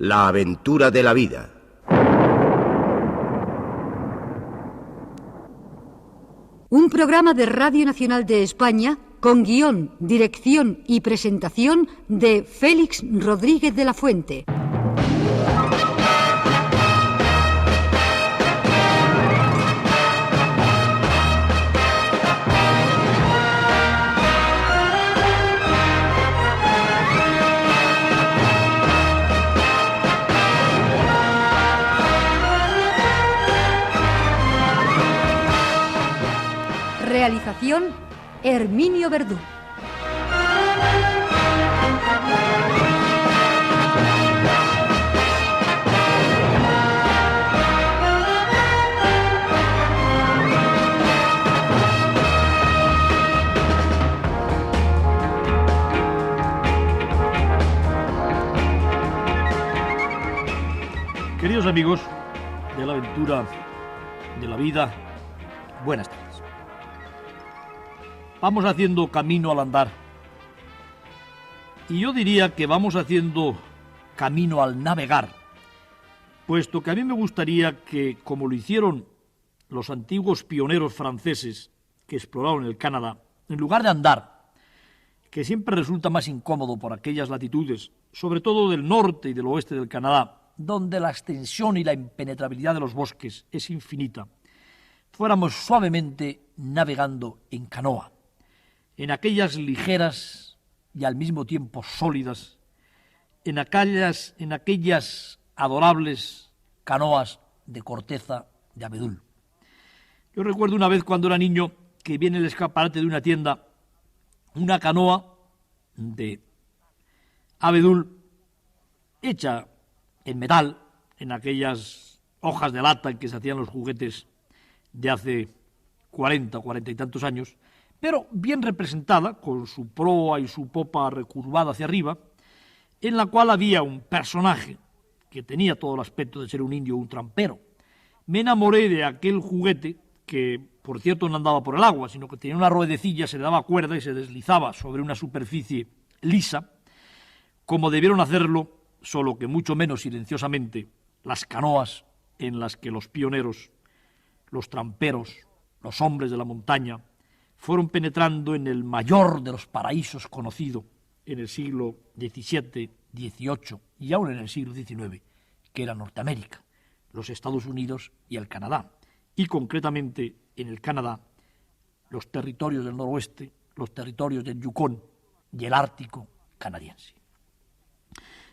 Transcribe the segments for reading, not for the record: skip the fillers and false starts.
La aventura de la vida. Un programa de Radio Nacional de España con guión, dirección y presentación de Félix Rodríguez de la Fuente. Realización, Herminio Verdú. Queridos amigos de la aventura de la vida, buenas tardes. Vamos haciendo camino al andar. Y yo diría que vamos haciendo camino al navegar, puesto que a mí me gustaría que, como lo hicieron los antiguos pioneros franceses que exploraron el Canadá, en lugar de andar, que siempre resulta más incómodo por aquellas latitudes, sobre todo del norte y del oeste del Canadá, donde la extensión y la impenetrabilidad de los bosques es infinita, fuéramos suavemente navegando en canoa, en aquellas ligeras y al mismo tiempo sólidas, en aquellas adorables canoas de corteza de abedul. Yo recuerdo una vez cuando era niño que vi en el escaparate de una tienda una canoa de abedul hecha en metal, en aquellas hojas de lata en que se hacían los juguetes de hace 40 y tantos años, pero bien representada, con su proa y su popa recurvada hacia arriba, en la cual había un personaje que tenía todo el aspecto de ser un indio o un trampero. Me enamoré de aquel juguete, que por cierto no andaba por el agua, sino que tenía una ruedecilla, se le daba cuerda y se deslizaba sobre una superficie lisa, como debieron hacerlo, solo que mucho menos silenciosamente, las canoas en las que los pioneros, los tramperos, los hombres de la montaña, fueron penetrando en el mayor de los paraísos conocido en el siglo XVII, XVIII y aún en el siglo XIX, que era Norteamérica, los Estados Unidos y el Canadá, y concretamente en el Canadá, los territorios del noroeste, los territorios del Yukón y el Ártico canadiense.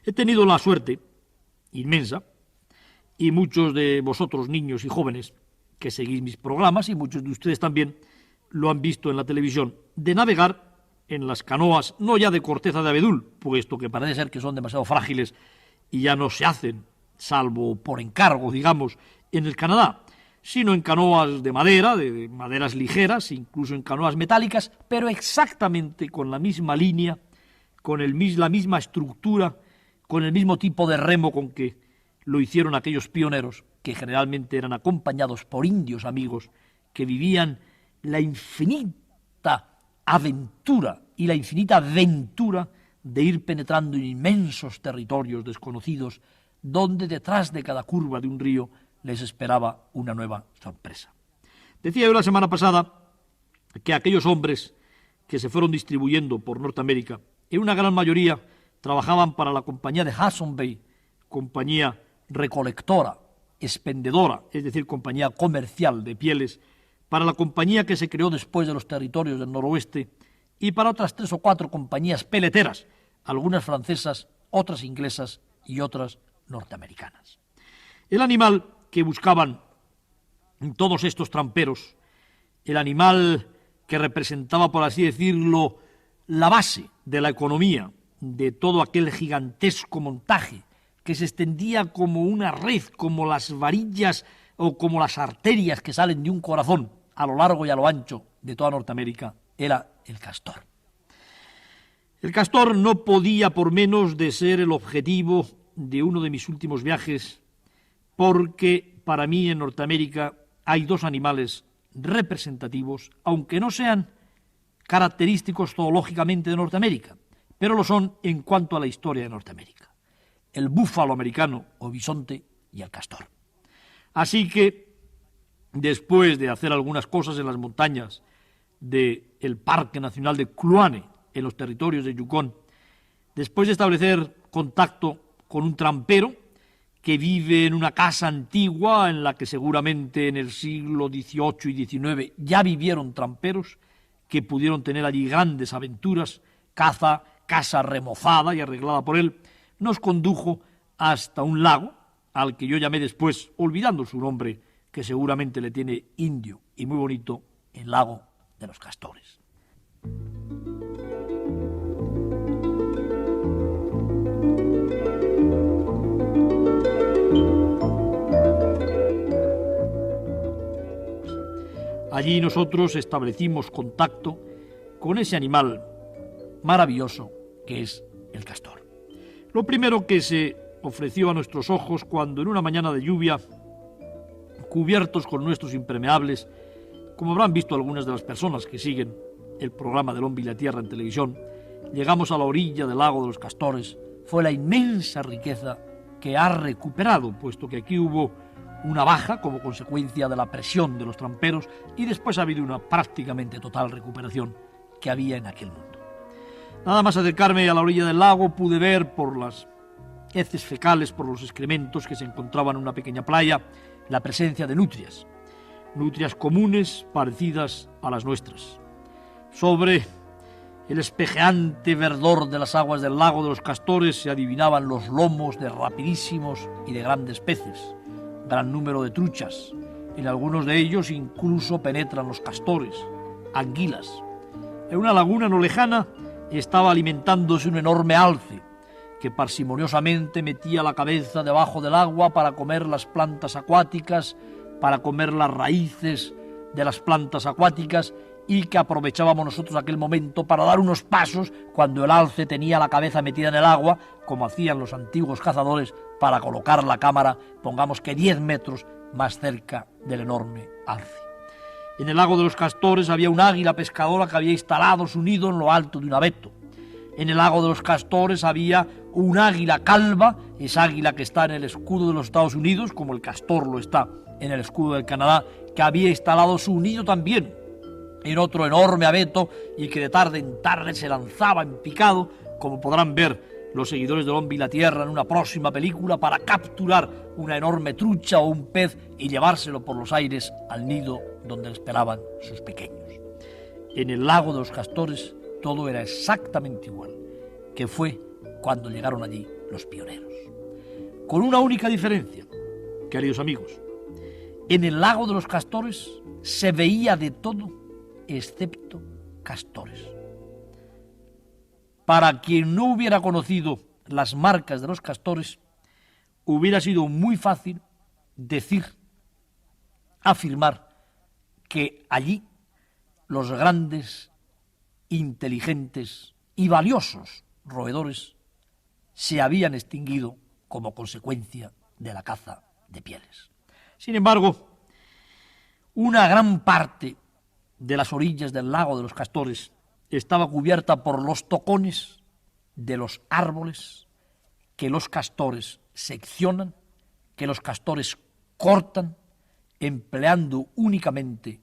He tenido la suerte inmensa, y muchos de vosotros, niños y jóvenes, que seguís mis programas, y muchos de ustedes también, lo han visto en la televisión, de navegar en las canoas, no ya de corteza de abedul, puesto que parece ser que son demasiado frágiles y ya no se hacen, salvo por encargo, digamos, en el Canadá, sino en canoas de madera, de maderas ligeras, incluso en canoas metálicas, pero exactamente con la misma línea, con la misma estructura, con el mismo tipo de remo con que lo hicieron aquellos pioneros, que generalmente eran acompañados por indios amigos que vivían la infinita aventura y la infinita aventura de ir penetrando en inmensos territorios desconocidos, donde detrás de cada curva de un río les esperaba una nueva sorpresa. Decía yo la semana pasada que aquellos hombres que se fueron distribuyendo por Norteamérica, en una gran mayoría trabajaban para la compañía de Hudson Bay, compañía recolectora, expendedora, es decir, compañía comercial de pieles, para la compañía que se creó después de los territorios del noroeste y para otras 3 o 4 compañías peleteras, algunas francesas, otras inglesas y otras norteamericanas. El animal que buscaban todos estos tramperos, el animal que representaba, por así decirlo, la base de la economía de todo aquel gigantesco montaje que se extendía como una red, como las varillas o como las arterias que salen de un corazón a lo largo y a lo ancho de toda Norteamérica, era el castor. El castor no podía por menos de ser el objetivo de uno de mis últimos viajes, porque para mí en Norteamérica hay 2 animales representativos, aunque no sean característicos zoológicamente de Norteamérica, pero lo son en cuanto a la historia de Norteamérica. el búfalo americano o bisonte y el castor. Así que, después de hacer algunas cosas en las montañas del Parque Nacional de Kluane, en los territorios de Yukón, después de establecer contacto con un trampero que vive en una casa antigua en la que seguramente en el siglo XVIII y XIX ya vivieron tramperos que pudieron tener allí grandes aventuras, casa remozada y arreglada por él, nos condujo hasta un lago al que yo llamé después, olvidando su nombre, que seguramente le tiene indio y muy bonito, el lago de los Castores. Allí nosotros establecimos contacto con ese animal maravilloso que es el castor. Lo primero que se ofreció a nuestros ojos cuando en una mañana de lluvia, cubiertos con nuestros impermeables, como habrán visto algunas de las personas que siguen el programa del Hombre y la Tierra en televisión, llegamos a la orilla del lago de los Castores, fue la inmensa riqueza que ha recuperado, puesto que aquí hubo una baja como consecuencia de la presión de los tramperos y después ha habido una prácticamente total recuperación que había en aquel mundo. Nada más acercarme a la orilla del lago pude ver por las heces fecales, por los excrementos que se encontraban en una pequeña playa, la presencia de nutrias comunes parecidas a las nuestras. Sobre el espejeante verdor de las aguas del lago de los Castores se adivinaban los lomos de rapidísimos y de grandes peces, gran número de truchas. En algunos de ellos incluso penetran los castores, anguilas. En una laguna no lejana estaba alimentándose un enorme alce que parsimoniosamente metía la cabeza debajo del agua para comer las plantas acuáticas, para comer las raíces de las plantas acuáticas, y que aprovechábamos nosotros aquel momento para dar unos pasos cuando el alce tenía la cabeza metida en el agua, como hacían los antiguos cazadores para colocar la cámara, pongamos que 10 metros más cerca del enorme alce. En el lago de los Castores había un águila pescadora que había instalado su nido en lo alto de un abeto. En el lago de los Castores había un águila calva, esa águila que está en el escudo de los Estados Unidos, como el castor lo está en el escudo del Canadá, que había instalado su nido también en otro enorme abeto y que de tarde en tarde se lanzaba en picado, como podrán ver los seguidores del Hombre y la Tierra en una próxima película, para capturar una enorme trucha o un pez y llevárselo por los aires al nido donde esperaban sus pequeños. En el lago de los Castores todo era exactamente igual que fue cuando llegaron allí los pioneros. Con una única diferencia, queridos amigos. En el lago de los Castores se veía de todo excepto castores. Para quien no hubiera conocido las marcas de los castores, hubiera sido muy fácil afirmar que allí los grandes, inteligentes y valiosos roedores se habían extinguido como consecuencia de la caza de pieles. Sin embargo, una gran parte de las orillas del lago de los Castores estaba cubierta por los tocones de los árboles que los castores seccionan, que los castores cortan, empleando únicamente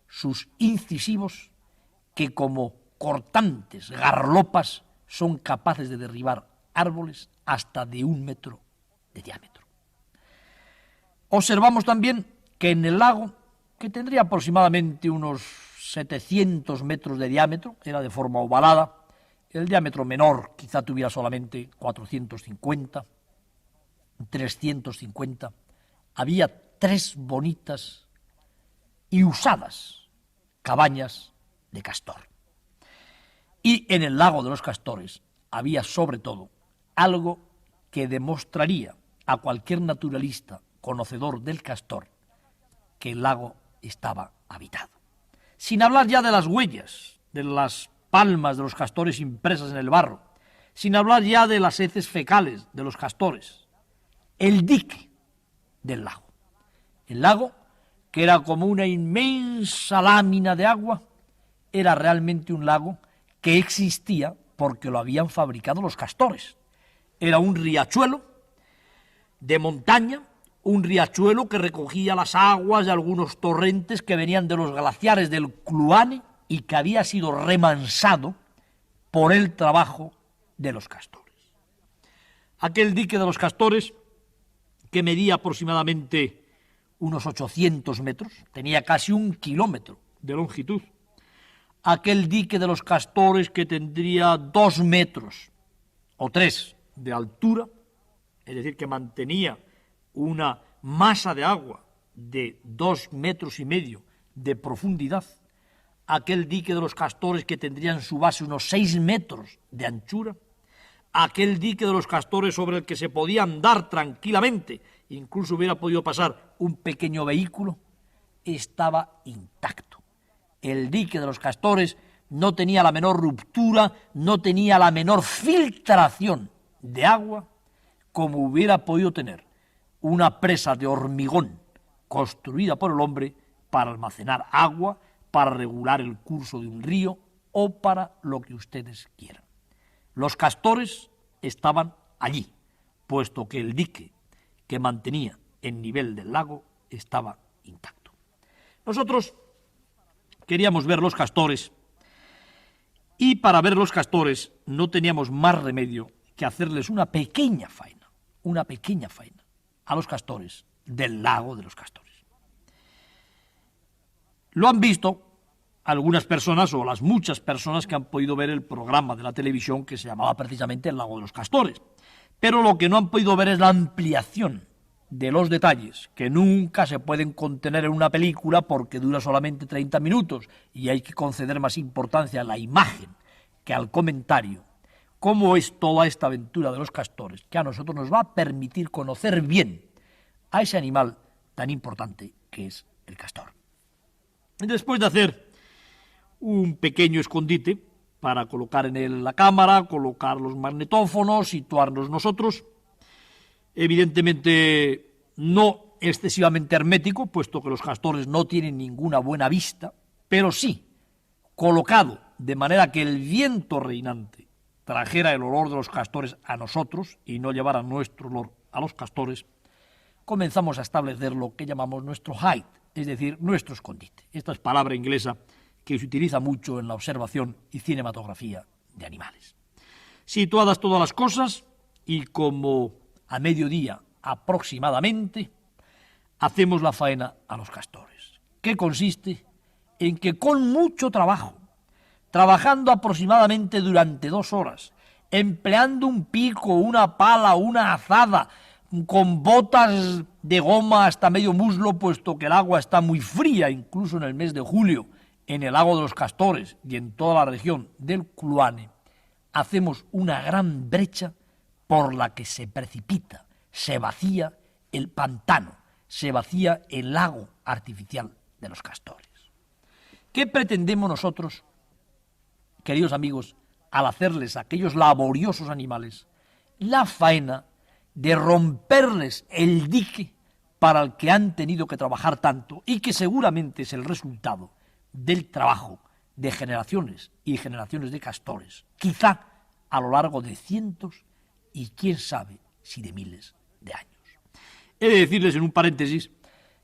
sus incisivos, que como cortantes garlopas son capaces de derribar árboles hasta de 1 metro de diámetro. Observamos también que en el lago, que tendría aproximadamente unos 700 metros de diámetro, era de forma ovalada, el diámetro menor quizá tuviera solamente 450, 350, había 3 bonitas y usadas cabañas de castor. Y en el lago de los Castores había sobre todo algo que demostraría a cualquier naturalista conocedor del castor que el lago estaba habitado. Sin hablar ya de las huellas, de las palmas de los castores impresas en el barro, sin hablar ya de las heces fecales de los castores, el dique del lago. El lago, que era como una inmensa lámina de agua, era realmente un lago que existía porque lo habían fabricado los castores. Era un riachuelo de montaña, un riachuelo que recogía las aguas de algunos torrentes que venían de los glaciares del Kluane y que había sido remansado por el trabajo de los castores. Aquel dique de los castores, que medía aproximadamente unos 800 metros, tenía casi 1 kilómetro de longitud. Aquel dique de los castores que tendría 2 metros o 3 de altura, es decir, que mantenía una masa de agua de 2,5 metros de profundidad. Aquel dique de los castores que tendría en su base unos 6 metros de anchura. Aquel dique de los castores sobre el que se podía andar tranquilamente, incluso hubiera podido pasar un pequeño vehículo, estaba intacto. El dique de los castores no tenía la menor ruptura, no tenía la menor filtración de agua, como hubiera podido tener una presa de hormigón construida por el hombre para almacenar agua, para regular el curso de un río o para lo que ustedes quieran. Los castores estaban allí, puesto que el dique que mantenía el nivel del lago estaba intacto. Nosotros queríamos ver los castores y para ver los castores no teníamos más remedio que hacerles una pequeña faena a los castores del lago de los castores. Lo han visto algunas personas o las muchas personas que han podido ver el programa de la televisión que se llamaba precisamente El lago de los castores. Pero lo que no han podido ver es la ampliación de los detalles, que nunca se pueden contener en una película porque dura solamente 30 minutos y hay que conceder más importancia a la imagen que al comentario. Cómo es toda esta aventura de los castores, que a nosotros nos va a permitir conocer bien a ese animal tan importante que es el castor. Después de hacer un pequeño escondite para colocar en él la cámara, colocar los magnetófonos, situarnos nosotros, evidentemente no excesivamente hermético, puesto que los castores no tienen ninguna buena vista, pero sí colocado de manera que el viento reinante trajera el olor de los castores a nosotros y no llevara nuestro olor a los castores, comenzamos a establecer lo que llamamos nuestro hide, es decir, nuestro escondite. Esta es palabra inglesa que se utiliza mucho en la observación y cinematografía de animales. Situadas todas las cosas y como a mediodía aproximadamente, hacemos la faena a los castores, que consiste en que con mucho trabajo, trabajando aproximadamente durante 2 horas, empleando un pico, una pala, una azada, con botas de goma hasta medio muslo, puesto que el agua está muy fría, incluso en el mes de julio, en el lago de los castores y en toda la región del Kluane, hacemos una gran brecha por la que se precipita, se vacía el pantano, se vacía el lago artificial de los castores. ¿Qué pretendemos nosotros, queridos amigos, al hacerles a aquellos laboriosos animales la faena de romperles el dique para el que han tenido que trabajar tanto y que seguramente es el resultado del trabajo de generaciones y generaciones de castores, quizá a lo largo de cientos y quién sabe si de miles de años? He de decirles en un paréntesis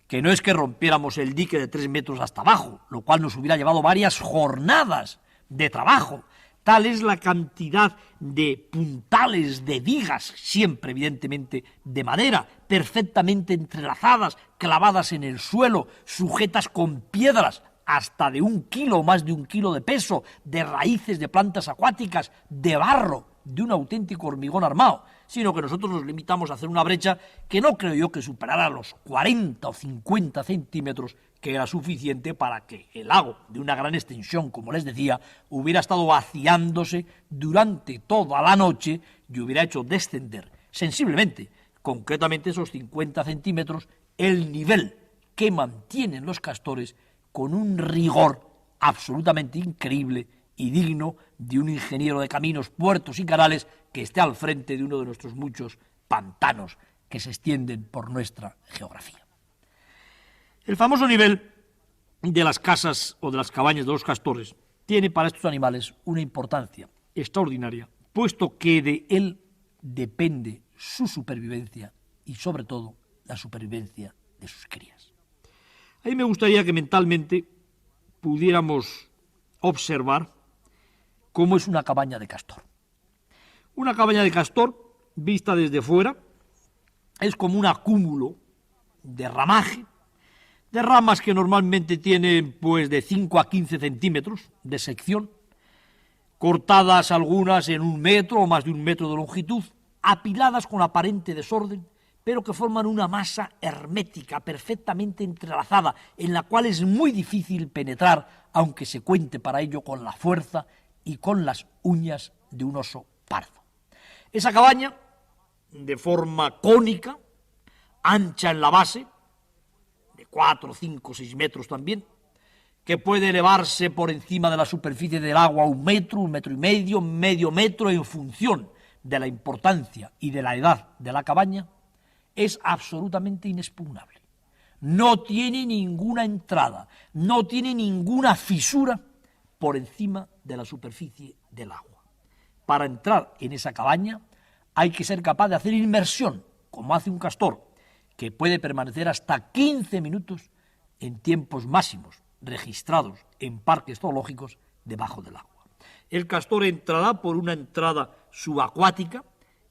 que no es que rompiéramos el dique de 3 metros hasta abajo, lo cual nos hubiera llevado varias jornadas de trabajo. Tal es la cantidad de puntales, de vigas, siempre evidentemente de madera, perfectamente entrelazadas, clavadas en el suelo, sujetas con piedras, hasta de 1 kilo o más de 1 kilo de peso, de raíces de plantas acuáticas, de barro, de un auténtico hormigón armado, sino que nosotros nos limitamos a hacer una brecha que no creo yo que superara los 40 o 50 centímetros, que era suficiente para que el lago, de una gran extensión, como les decía, hubiera estado vaciándose durante toda la noche y hubiera hecho descender sensiblemente, concretamente esos 50 centímetros, el nivel que mantienen los castores con un rigor absolutamente increíble y digno de un ingeniero de caminos, puertos y canales que esté al frente de uno de nuestros muchos pantanos que se extienden por nuestra geografía. El famoso nivel de las casas o de las cabañas de los castores tiene para estos animales una importancia extraordinaria, puesto que de él depende su supervivencia y sobre todo la supervivencia de sus crías. A mí me gustaría que mentalmente pudiéramos observar cómo es una cabaña de castor. Una cabaña de castor, vista desde fuera, es como un acúmulo de ramaje, de ramas que normalmente tienen pues de 5 a 15 centímetros de sección, cortadas algunas en 1 metro o más de 1 metro de longitud, apiladas con aparente desorden, pero que forman una masa hermética, perfectamente entrelazada, en la cual es muy difícil penetrar, aunque se cuente para ello con la fuerza y con las uñas de un oso pardo. Esa cabaña, de forma cónica, ancha en la base, de 4, 5, 6 metros también, que puede elevarse por encima de la superficie del agua 1 metro, 1 metro y medio metro, en función de la importancia y de la edad de la cabaña, es absolutamente inexpugnable. No tiene ninguna entrada, no tiene ninguna fisura por encima de la superficie del agua. Para entrar en esa cabaña hay que ser capaz de hacer inmersión, como hace un castor, que puede permanecer hasta 15 minutos en tiempos máximos registrados en parques zoológicos debajo del agua. El castor entrará por una entrada subacuática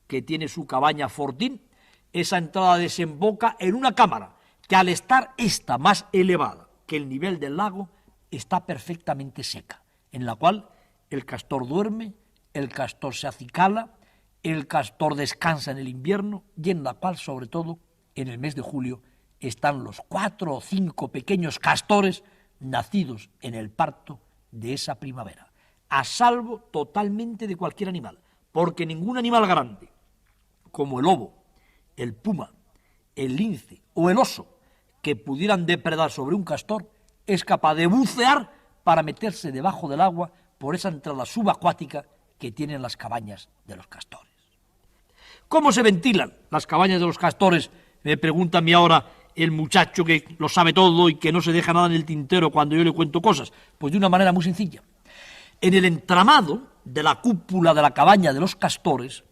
que tiene su cabaña fortín. Esa entrada desemboca en una cámara que, al estar esta más elevada que el nivel del lago, está perfectamente seca, en la cual el castor duerme, el castor se acicala, el castor descansa en el invierno y en la cual, sobre todo, en el mes de julio, están los 4 o 5 pequeños castores nacidos en el parto de esa primavera, a salvo totalmente de cualquier animal, porque ningún animal grande, como el lobo, el puma, el lince o el oso, que pudieran depredar sobre un castor, es capaz de bucear para meterse debajo del agua por esa entrada subacuática que tienen las cabañas de los castores. ¿Cómo se ventilan las cabañas de los castores? Me pregunta a mí ahora el muchacho que lo sabe todo y que no se deja nada en el tintero cuando yo le cuento cosas. Pues de una manera muy sencilla. En el entramado de la cúpula de la cabaña de los castores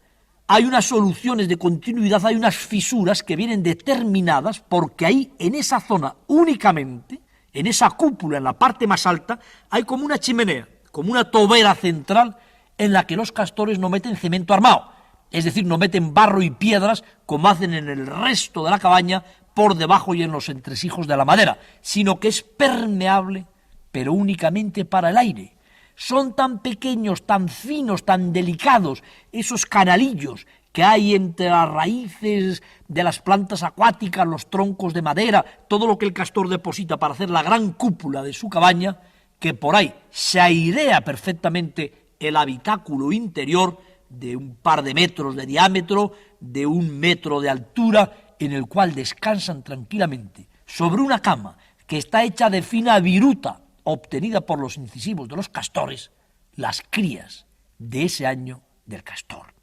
hay unas soluciones de continuidad, hay unas fisuras que vienen determinadas porque ahí, en esa zona únicamente, en esa cúpula, en la parte más alta, hay como una chimenea, como una tobera central en la que los castores no meten cemento armado, es decir, no meten barro y piedras como hacen en el resto de la cabaña por debajo y en los entresijos de la madera, sino que es permeable, pero únicamente para el aire. Son tan pequeños, tan finos, tan delicados esos canalillos que hay entre las raíces de las plantas acuáticas, los troncos de madera, todo lo que el castor deposita para hacer la gran cúpula de su cabaña, que por ahí se airea perfectamente el habitáculo interior de un par de metros de diámetro, de 1 metro de altura, en el cual descansan tranquilamente sobre una cama que está hecha de fina viruta, obtenida por los incisivos de los castores, las crías de ese año del castor.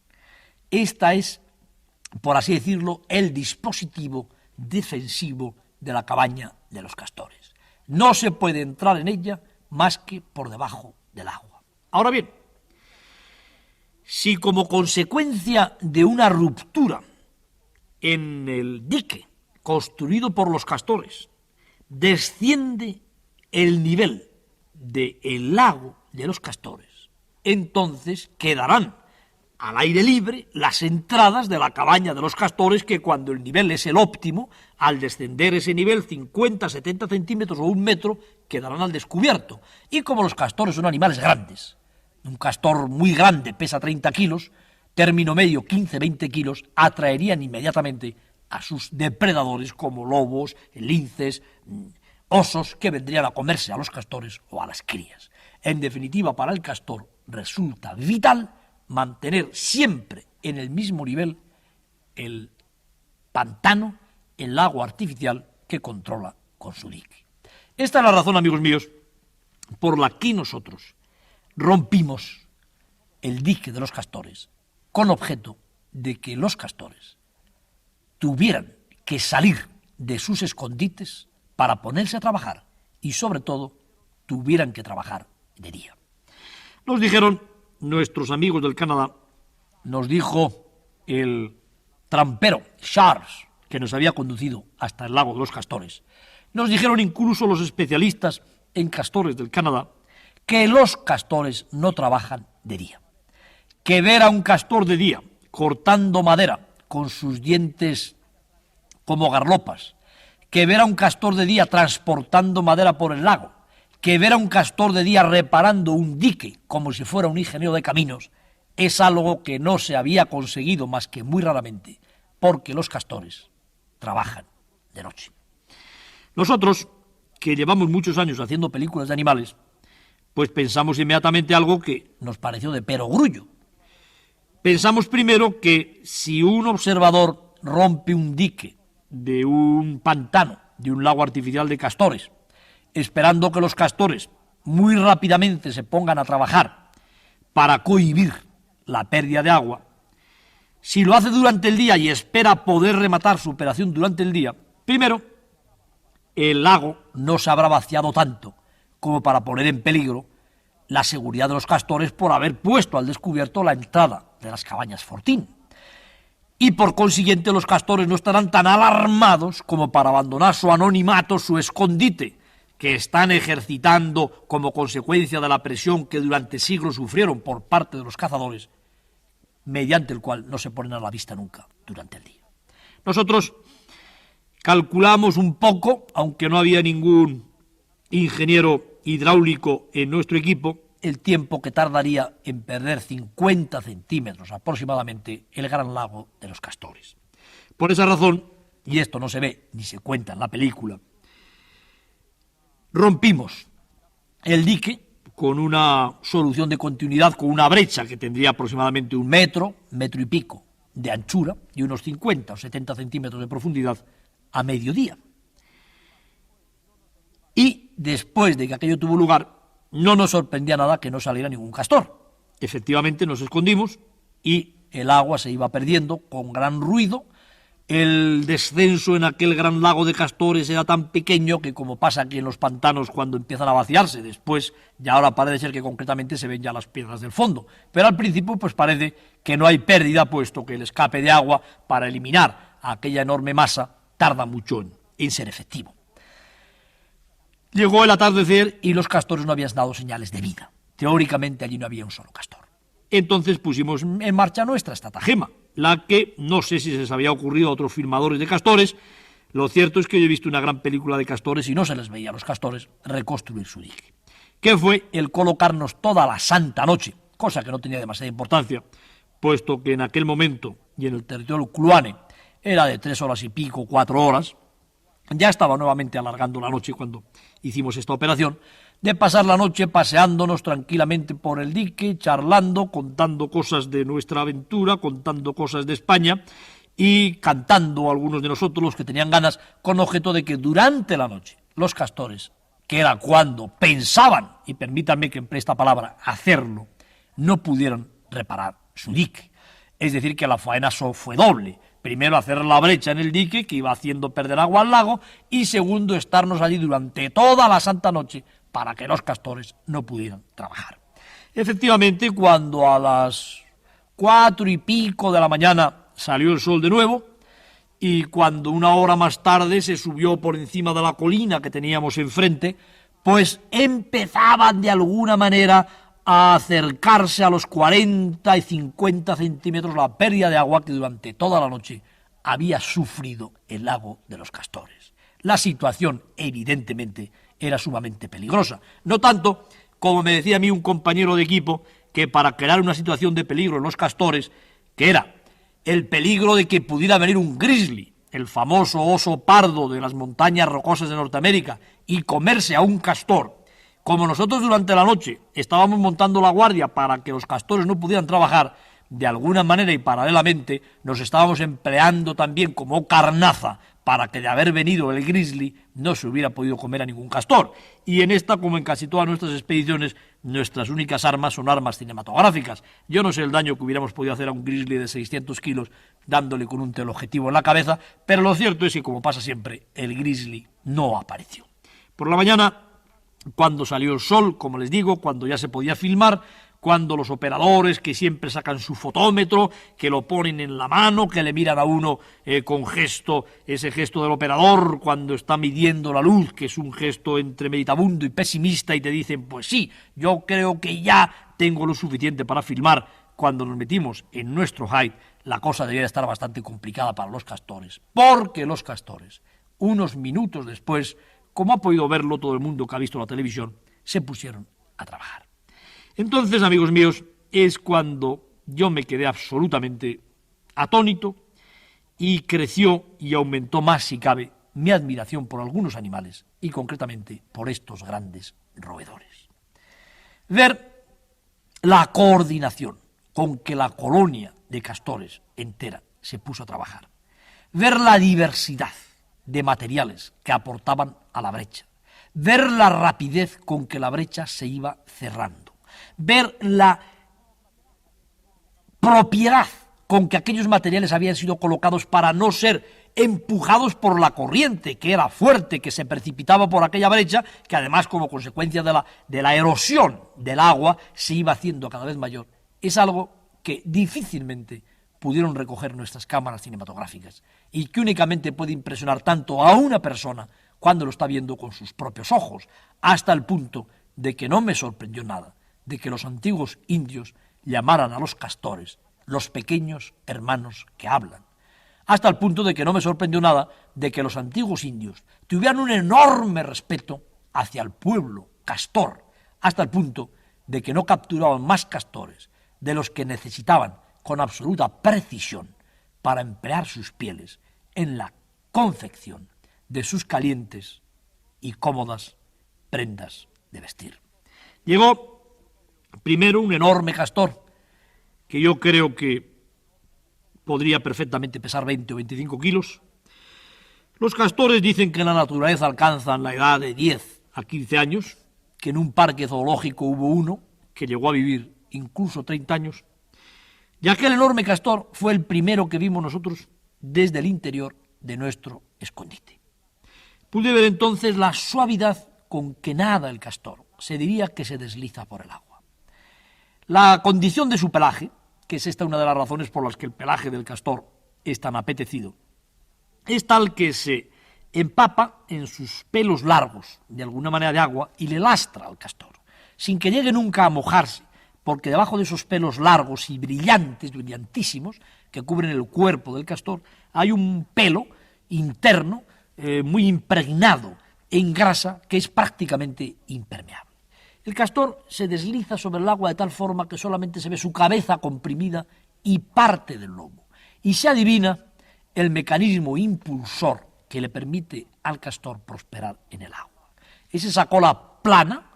Esta es, por así decirlo, el dispositivo defensivo de la cabaña de los castores. No se puede entrar en ella más que por debajo del agua. Ahora bien, si como consecuencia de una ruptura en el dique construido por los castores desciende el nivel del lago de los castores, entonces quedarán al aire libre las entradas de la cabaña de los castores, que cuando el nivel es el óptimo, al descender ese nivel 50, 70 centímetros o 1 metro, quedarán al descubierto. Y como los castores son animales grandes, un castor muy grande pesa 30 kilos, término medio 15, 20 kilos, atraerían inmediatamente a sus depredadores como lobos, linces, osos, que vendrían a comerse a los castores o a las crías. En definitiva, para el castor resulta vital mantener siempre en el mismo nivel el pantano, el lago artificial que controla con su dique. Esta es la razón, amigos míos, por la que nosotros rompimos el dique de los castores con objeto de que los castores tuvieran que salir de sus escondites para ponerse a trabajar y, sobre todo, tuvieran que trabajar de día. Nos dijeron nuestros amigos del Canadá, nos dijo el trampero Charles que nos había conducido hasta el lago de los Castores. Nos dijeron incluso los especialistas en castores del Canadá que los castores no trabajan de día, que ver a un castor de día cortando madera con sus dientes como garlopas, que ver a un castor de día transportando madera por el lago, que ver a un castor de día reparando un dique como si fuera un ingeniero de caminos, es algo que no se había conseguido más que muy raramente, porque los castores trabajan de noche. Nosotros, que llevamos muchos años haciendo películas de animales, pues pensamos inmediatamente algo que nos pareció de perogrullo. Pensamos primero que si un observador rompe un dique de un pantano, de un lago artificial de castores, esperando que los castores muy rápidamente se pongan a trabajar para cohibir la pérdida de agua, si lo hace durante el día y espera poder rematar su operación durante el día, primero, el lago no se habrá vaciado tanto como para poner en peligro la seguridad de los castores por haber puesto al descubierto la entrada de las cabañas Fortín. Y por consiguiente los castores no estarán tan alarmados como para abandonar su anonimato, su escondite, que están ejercitando como consecuencia de la presión que durante siglos sufrieron por parte de los cazadores, mediante el cual no se ponen a la vista nunca durante el día. Nosotros calculamos un poco, aunque no había ningún ingeniero hidráulico en nuestro equipo, el tiempo que tardaría en perder 50 centímetros aproximadamente el gran lago de los Castores. Por esa razón, y esto no se ve ni se cuenta en la película, rompimos el dique con una solución de continuidad, con una brecha que tendría aproximadamente 1 metro, metro y pico de anchura y unos 50 o 70 centímetros de profundidad a mediodía. Y después de que aquello tuvo lugar, no nos sorprendía nada que no saliera ningún castor. Efectivamente nos escondimos y el agua se iba perdiendo con gran ruido. El descenso en aquel gran lago de castores era tan pequeño que, como pasa aquí en los pantanos cuando empiezan a vaciarse, después ya ahora parece ser que concretamente se ven ya las piedras del fondo, pero al principio pues parece que no hay pérdida, puesto que el escape de agua para eliminar aquella enorme masa tarda mucho en ser efectivo. Llegó el atardecer y los castores no habían dado señales de vida. Teóricamente allí no había un solo castor. Entonces pusimos en marcha nuestra estratagema, la que no sé si se les había ocurrido a otros filmadores de castores. Lo cierto es que yo he visto una gran película de castores y no se les veía a los castores reconstruir su dique, que fue el colocarnos toda la santa noche, cosa que no tenía demasiada importancia, puesto que en aquel momento y en el territorio Kluane era de 3 horas y pico, 4 horas, ya estaba nuevamente alargando la noche cuando hicimos esta operación, de pasar la noche paseándonos tranquilamente por el dique, charlando, contando cosas de nuestra aventura, contando cosas de España y cantando algunos de nosotros, los que tenían ganas, con objeto de que durante la noche los castores, que era cuando pensaban, y permítanme que emplee esta palabra, hacerlo, no pudieran reparar su dique. Es decir, que la faena fue doble. Primero, hacer la brecha en el dique, que iba haciendo perder agua al lago, y segundo, estarnos allí durante toda la santa noche para que los castores no pudieran trabajar. Efectivamente, cuando a las 4 y pico de la mañana salió el sol de nuevo, y cuando 1 hora más tarde se subió por encima de la colina que teníamos enfrente, pues empezaban de alguna manera a acercarse a los 40 y 50 centímetros la pérdida de agua que durante toda la noche había sufrido el lago de los Castores. La situación, evidentemente, era sumamente peligrosa. No tanto, como me decía a mí un compañero de equipo, que para crear una situación de peligro en los Castores, que era el peligro de que pudiera venir un grizzly, el famoso oso pardo de las montañas rocosas de Norteamérica, y comerse a un castor. Como nosotros durante la noche estábamos montando la guardia para que los castores no pudieran trabajar, de alguna manera y paralelamente nos estábamos empleando también como carnaza para que de haber venido el grizzly no se hubiera podido comer a ningún castor. Y en esta, como en casi todas nuestras expediciones, nuestras únicas armas son armas cinematográficas. Yo no sé el daño que hubiéramos podido hacer a un grizzly de 600 kilos dándole con un teleobjetivo en la cabeza, pero lo cierto es que, como pasa siempre, el grizzly no apareció. Por la mañana, cuando salió el sol, como les digo, cuando ya se podía filmar, cuando los operadores que siempre sacan su fotómetro, que lo ponen en la mano, que le miran a uno con gesto, ese gesto del operador cuando está midiendo la luz, que es un gesto entre meditabundo y pesimista, y te dicen, pues sí, yo creo que ya tengo lo suficiente para filmar. Cuando nos metimos en nuestro height, la cosa debía estar bastante complicada para los castores, porque los castores, unos minutos después, como ha podido verlo todo el mundo que ha visto la televisión, se pusieron a trabajar. Entonces, amigos míos, es cuando yo me quedé absolutamente atónito y creció y aumentó más, si cabe, mi admiración por algunos animales y concretamente por estos grandes roedores. Ver la coordinación con que la colonia de castores entera se puso a trabajar, ver la diversidad de materiales que aportaban a la brecha, ver la rapidez con que la brecha se iba cerrando, ver la propiedad con que aquellos materiales habían sido colocados para no ser empujados por la corriente, que era fuerte, que se precipitaba por aquella brecha, que además como consecuencia de la erosión del agua se iba haciendo cada vez mayor, es algo que difícilmente pudieron recoger nuestras cámaras cinematográficas y que únicamente puede impresionar tanto a una persona cuando lo está viendo con sus propios ojos, hasta el punto de que no me sorprendió nada de que los antiguos indios llamaran a los castores los pequeños hermanos que hablan, hasta el punto de que no me sorprendió nada de que los antiguos indios tuvieran un enorme respeto hacia el pueblo castor, hasta el punto de que no capturaban más castores de los que necesitaban con absoluta precisión para emplear sus pieles en la confección de sus calientes y cómodas prendas de vestir. Llegó primero un enorme castor, que yo creo que podría perfectamente pesar 20 o 25 kilos. Los castores dicen que en la naturaleza alcanzan la edad de 10 a 15 años, que en un parque zoológico hubo uno que llegó a vivir incluso 30 años, y aquel enorme castor fue el primero que vimos nosotros desde el interior de nuestro escondite. Pude ver entonces la suavidad con que nada el castor, se diría que se desliza por el agua. La condición de su pelaje, que es esta una de las razones por las que el pelaje del castor es tan apetecido, es tal que se empapa en sus pelos largos, de alguna manera de agua, y le lastra al castor, sin que llegue nunca a mojarse, porque debajo de esos pelos largos y brillantes, brillantísimos, que cubren el cuerpo del castor, hay un pelo interno muy impregnado en grasa que es prácticamente impermeable. El castor se desliza sobre el agua de tal forma que solamente se ve su cabeza comprimida y parte del lomo, y se adivina el mecanismo impulsor que le permite al castor prosperar en el agua. Es esa cola plana,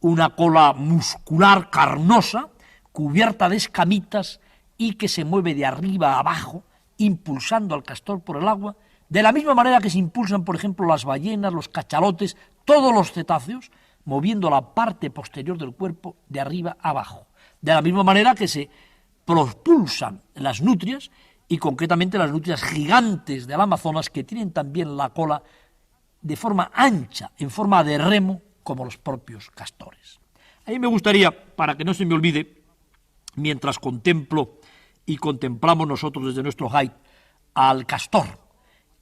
una cola muscular, carnosa, cubierta de escamitas y que se mueve de arriba a abajo, impulsando al castor por el agua, de la misma manera que se impulsan, por ejemplo, las ballenas, los cachalotes, todos los cetáceos, moviendo la parte posterior del cuerpo de arriba a abajo. De la misma manera que se propulsan las nutrias, y concretamente las nutrias gigantes del Amazonas, que tienen también la cola de forma ancha, en forma de remo, como los propios castores. A mí me gustaría, para que no se me olvide, mientras contemplo y contemplamos nosotros desde nuestro height al castor,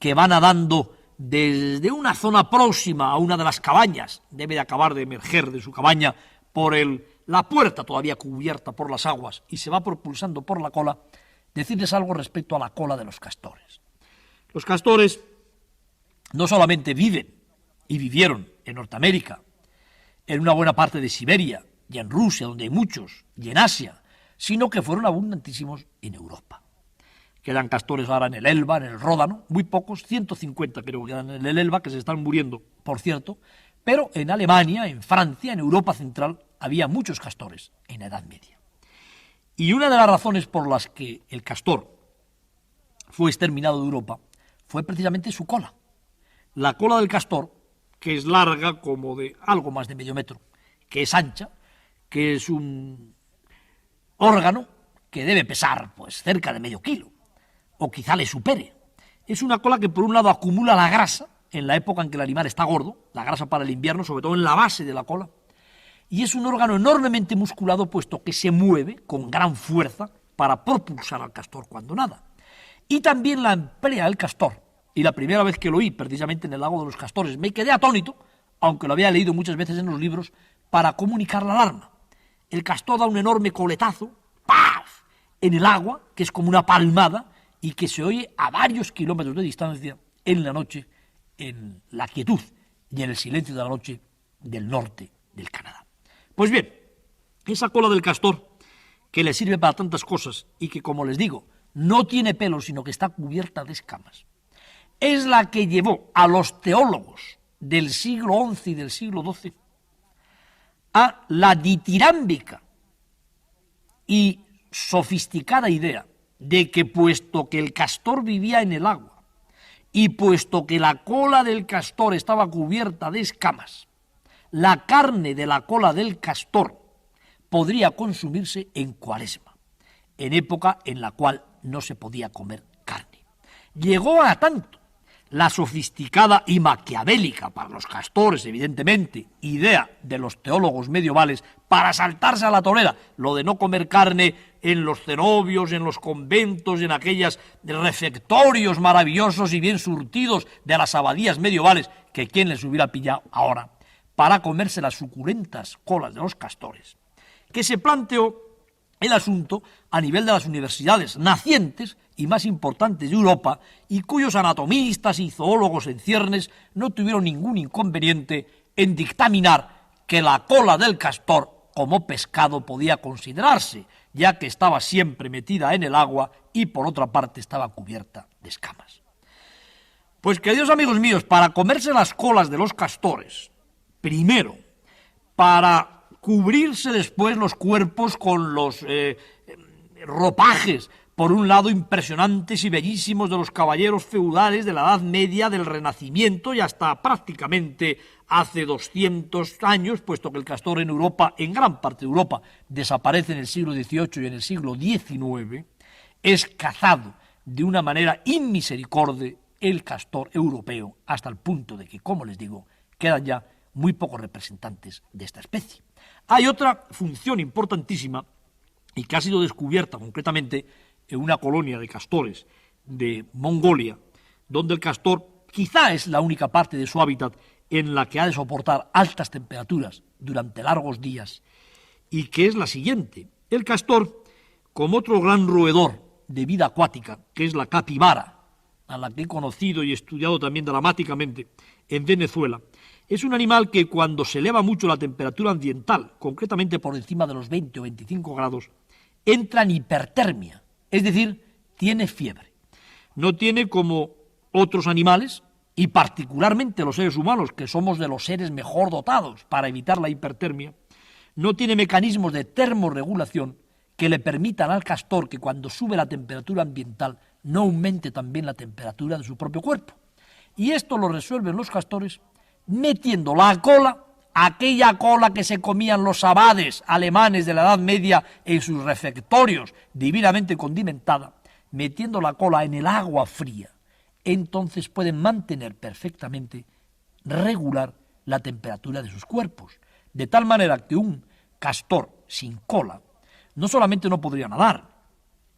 que va nadando desde una zona próxima a una de las cabañas, debe de acabar de emerger de su cabaña por la puerta todavía cubierta por las aguas y se va propulsando por la cola, decirles algo respecto a la cola de los castores. Los castores no solamente viven y vivieron en Norteamérica, en una buena parte de Siberia y en Rusia, donde hay muchos, y en Asia, sino que fueron abundantísimos en Europa. Quedan castores ahora en el Elba, en el Ródano, muy pocos, 150 creo que quedan en el Elba, que se están muriendo, por cierto, pero en Alemania, en Francia, en Europa Central, había muchos castores en la Edad Media. Y una de las razones por las que el castor fue exterminado de Europa fue precisamente su cola. La cola del castor, que es larga como de algo más de medio metro, que es ancha, que es un órgano que debe pesar pues cerca de medio kilo, o quizá le supere. Es una cola que por un lado acumula la grasa, en la época en que el animal está gordo, la grasa para el invierno, sobre todo en la base de la cola, y es un órgano enormemente musculado, puesto que se mueve con gran fuerza para propulsar al castor cuando nada. Y también la emplea el castor. Y la primera vez que lo oí, precisamente en el lago de los Castores, me quedé atónito, aunque lo había leído muchas veces en los libros, para comunicar la alarma. El castor da un enorme coletazo, ¡paf!, en el agua, que es como una palmada, y que se oye a varios kilómetros de distancia en la noche, en la quietud y en el silencio de la noche del norte del Canadá. Pues bien, esa cola del castor, que le sirve para tantas cosas y que, como les digo, no tiene pelo, sino que está cubierta de escamas, es la que llevó a los teólogos del siglo XI y del siglo XII a la ditirámbica y sofisticada idea de que, puesto que el castor vivía en el agua y puesto que la cola del castor estaba cubierta de escamas, la carne de la cola del castor podría consumirse en Cuaresma, en época en la cual no se podía comer carne. Llegó a tanto la sofisticada y maquiavélica, para los castores evidentemente, idea de los teólogos medievales para saltarse a la torera lo de no comer carne en los cenobios, en los conventos, en aquellos refectorios maravillosos y bien surtidos de las abadías medievales, que quién les hubiera pillado ahora, para comerse las suculentas colas de los castores, que se planteó el asunto a nivel de las universidades nacientes y más importantes de Europa, y cuyos anatomistas y zoólogos en ciernes no tuvieron ningún inconveniente en dictaminar que la cola del castor como pescado podía considerarse, ya que estaba siempre metida en el agua y por otra parte estaba cubierta de escamas. Pues, queridos amigos míos, para comerse las colas de los castores, primero, para cubrirse después los cuerpos con los ropajes, por un lado impresionantes y bellísimos, de los caballeros feudales de la Edad Media, del Renacimiento y hasta prácticamente hace 200 años, puesto que el castor en Europa, en gran parte de Europa, desaparece en el siglo XVIII y en el siglo XIX, es cazado de una manera inmisericorde el castor europeo, hasta el punto de que, como les digo, quedan ya muy pocos representantes de esta especie. Hay otra función importantísima y que ha sido descubierta concretamente en una colonia de castores de Mongolia, donde el castor quizá es la única parte de su hábitat en la que ha de soportar altas temperaturas durante largos días, y que es la siguiente. El castor, como otro gran roedor de vida acuática, que es la capibara, a la que he conocido y estudiado también dramáticamente en Venezuela, es un animal que, cuando se eleva mucho la temperatura ambiental, concretamente por encima de los 20 o 25 grados, entra en hipertermia, es decir, tiene fiebre. No tiene, como otros animales, y particularmente los seres humanos, que somos de los seres mejor dotados para evitar la hipertermia, no tiene mecanismos de termorregulación que le permitan al castor que, cuando sube la temperatura ambiental, no aumente también la temperatura de su propio cuerpo. Y esto lo resuelven los castores metiendo la cola, aquella cola que se comían los abades alemanes de la Edad Media en sus refectorios, divinamente condimentada, metiendo la cola en el agua fría. Entonces pueden mantener perfectamente regular la temperatura de sus cuerpos, de tal manera que un castor sin cola no solamente no podría nadar,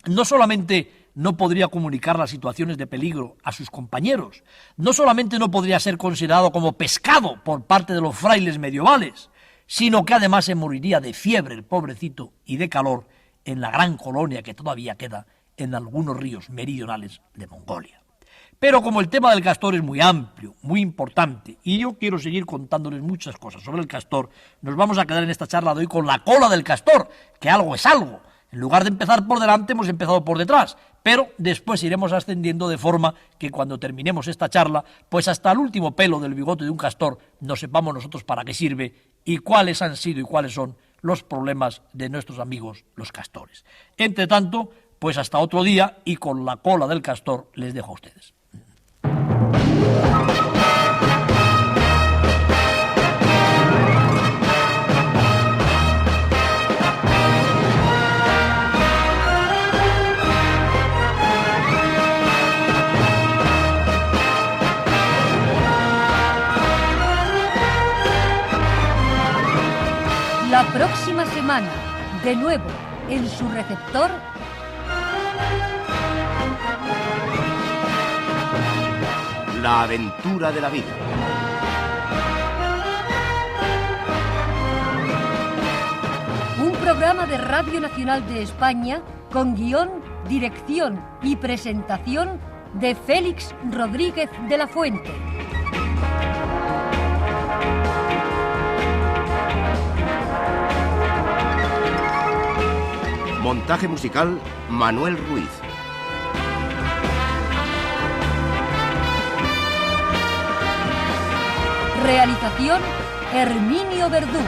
no solamente no podría comunicar las situaciones de peligro a sus compañeros, no solamente no podría ser considerado como pescado por parte de los frailes medievales, sino que además se moriría de fiebre el pobrecito y de calor en la gran colonia que todavía queda en algunos ríos meridionales de Mongolia. Pero como el tema del castor es muy amplio, muy importante, y yo quiero seguir contándoles muchas cosas sobre el castor, nos vamos a quedar en esta charla de hoy con la cola del castor, que algo es algo. En lugar de empezar por delante, hemos empezado por detrás, pero después iremos ascendiendo de forma que cuando terminemos esta charla, pues hasta el último pelo del bigote de un castor no sepamos nosotros para qué sirve y cuáles han sido y cuáles son los problemas de nuestros amigos los castores. Entre tanto, pues hasta otro día, y con la cola del castor les dejo a ustedes. próxima semana, de nuevo, en su receptor, La aventura de la vida. un programa de Radio Nacional de España con guión, dirección y presentación de Félix Rodríguez de la Fuente. Montaje musical, Manuel Ruiz. Realización, Herminio Verdú.